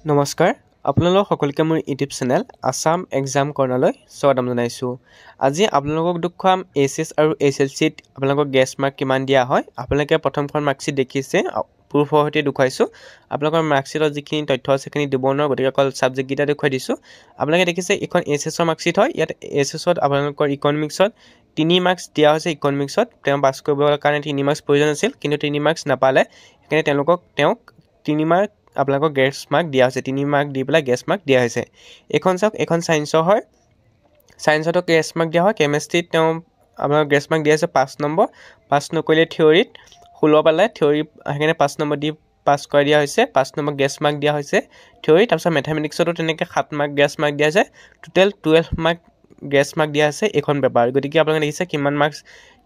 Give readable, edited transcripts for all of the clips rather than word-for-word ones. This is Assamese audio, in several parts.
নমস্কাৰ আপোনালোক সকলোকে মোৰ ইউটিউব চেনেল আসাম এক্সাম কৰ্ণাৰলৈ স্বাগতম জনাইছোঁ। আজি আপোনালোকক দেখুৱাম এইচএছ আৰু এছএলচিত আপোনালোকক গেছ মাৰ্ক কিমান দিয়া হয়। আপোনালোকে প্ৰথমখন মাৰ্কশ্বিট দেখিছে, প্ৰুফৰ সৈতে দেখুৱাইছোঁ। আপোনালোকৰ মাৰ্কশ্বিটত যিখিনি তথ্য আছে সেইখিনি দিব নোৱাৰোঁ, গতিকে অকল ছাবজেক্টকেইটা দেখুৱাই দিছোঁ। আপোনালোকে দেখিছে এইখন এইচএছৰ মাৰ্কশ্বিট হয়। ইয়াত এইচএছত আপোনালোকৰ ইকনমিক্সত 3 মাৰ্কছ দিয়া হৈছে। ইকনমিক্সত তেওঁ পাছ কৰিবৰ কাৰণে 3 মাৰ্কছ প্ৰয়োজন আছিল, কিন্তু 3 মাৰ্কছ নাপালে। সেইকাৰণে তেওঁক 3 মাৰ্ক আপোনালোকক গেছ মাৰ্ক দিয়া হৈছে। 3 মাৰ্ক দি পেলাই গেছ মাৰ্ক দিয়া হৈছে। এইখন চাওক, এইখন ছায়েন্সৰ হয়। ছায়েন্সতো গেছ মাৰ্ক দিয়া হয়। কেমেষ্ট্ৰিত তেওঁ আপোনাক গেছ মাৰ্ক দিয়া হৈছে 5 নম্বৰ। পাছ নকৰিলে থিয়ৰীত 16 পালে, থিয়ৰী সেইকাৰণে 5 নম্বৰ দি পাছ কৰাই দিয়া হৈছে। 5 নম্বৰ গেছ মাৰ্ক দিয়া হৈছে থিয়ৰী। তাৰপিছত মেথামেটিক্সতো তেনেকৈ 7 মাৰ্ক গেছ মাৰ্ক দিয়া হৈছে। টোটেল 12 মাৰ্ক গেছ মাৰ্ক দিয়া আছে এইখন পেপাৰ। গতিকে আপোনালোকে দেখিছে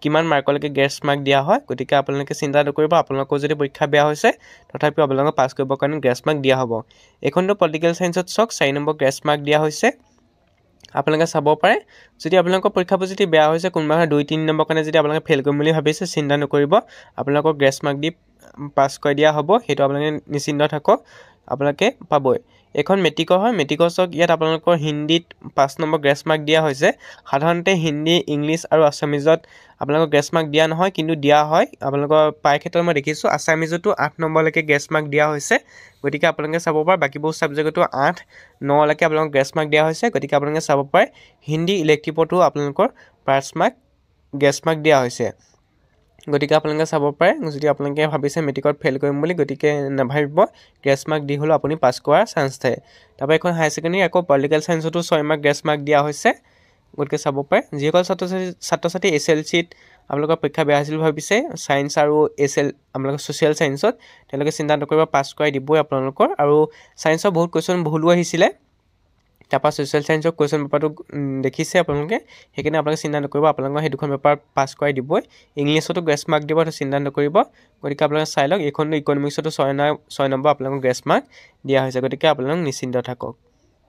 কিমান মাৰ্কলৈকে গেছ মাৰ্ক দিয়া হয়। গতিকে আপোনালোকে চিন্তা নকৰিব, আপোনালোকৰ যদি পৰীক্ষা বেয়া হৈছে তথাপিও আপোনালোকক পাছ কৰিবৰ কাৰণে গ্ৰেছ মাৰ্ক দিয়া হ'ব। এইখনটো পলিটিকেল ছায়েন্সত চাওক 4 নম্বৰ গ্ৰেছ মাৰ্ক দিয়া হৈছে। আপোনালোকে চাব পাৰে, যদি আপোনালোকৰ পৰীক্ষাবোৰ যদি বেয়া হৈছে, কোনোবা 2-3 নম্বৰ কাৰণে যদি আপোনালোকে ফেইল কৰিম বুলি ভাবিছে, চিন্তা নকৰিব, আপোনালোকক গ্ৰেছ মাৰ্ক দি পাছ কৰি দিয়া হ'ব। সেইটো আপোনালোকে নিশ্চিন্ত থাকক, আপোনালোকে পাবই। এইখন মেট্ৰিকৰ হয়। মেট্ৰিকৰ চাওক, ইয়াত আপোনালোকৰ হিন্দীত 5 নম্বৰ গ্ৰেছ মাৰ্ক দিয়া হৈছে। সাধাৰণতে হিন্দী, ইংলিছ আৰু আছামিজত আপোনালোকক গ্ৰেছ মাৰ্ক দিয়া নহয়, কিন্তু দিয়া হয়। আপোনালোকৰ প্ৰায় ক্ষেত্ৰত মই দেখিছোঁ আছামিজতো 8 নম্বৰলৈকে গ্ৰেছ মাৰ্ক দিয়া হৈছে। গতিকে আপোনালোকে চাব পাৰে, বাকীবোৰ ছাবজেক্টতো 8-9লৈকে আপোনালোকক গ্ৰেছ মাৰ্ক দিয়া হৈছে। গতিকে আপোনালোকে চাব পাৰে, হিন্দী ইলেক্টিভতো আপোনালোকৰ পাছ মাৰ্ক গ্ৰেছ মাৰ্ক দিয়া হৈছে। গতিকে আপোনালোকে চাব পাৰে, যদি আপোনালোকে ভাবিছে মেট্ৰিকত ফেইল কৰিম বুলি, গতিকে নাভাবিব, গ্ৰেছ মাৰ্ক দি হ'লেও আপুনি পাছ কৰাৰ চান্স থাকে। তাৰপৰা এখন হায়াৰ ছেকেণ্ডেৰী আকৌ পলিটিকেল ছায়েন্সতো 6 মাৰ্ক গ্ৰেছ মাৰ্ক দিয়া হৈছে। গতিকে চাব পাৰে, যিসকল ছাত্ৰ ছাত্ৰী এছএলচিত আপোনালোকৰ পৰীক্ষা বেয়া হৈছিল ভাবিছে, ছায়েন্স আৰু আপোনালোকৰ ছ'চিয়েল ছায়েন্সত, তেওঁলোকে চিন্তা নকৰিব, পাছ কৰাই দিবই আপোনালোকৰ। আৰু ছায়েন্সৰ বহুত কুৱেশ্যন ভুলো আহিছিলে। তাৰপৰা ছ'চিয়েল ছায়েন্সৰ কুৱেশ্যন পেপাৰটো দেখিছে আপোনালোকে, সেইকাৰণে আপোনালোকে চিন্তা নকৰিব, আপোনালোকৰ সেই দুখন পেপাৰ পাছ কৰাই দিবই। ইংলিছতো গ্ৰেছ মাৰ্ক দিব, সেইটো চিন্তা নকৰিব। গতিকে আপোনালোকে চাই লওক, এইখনো ইকনমিক্সতো 6 নম্বৰ আপোনালোকক গ্ৰেছ মাৰ্ক দিয়া হৈছে। গতিকে আপোনালোক নিশ্চিন্ত থাকক।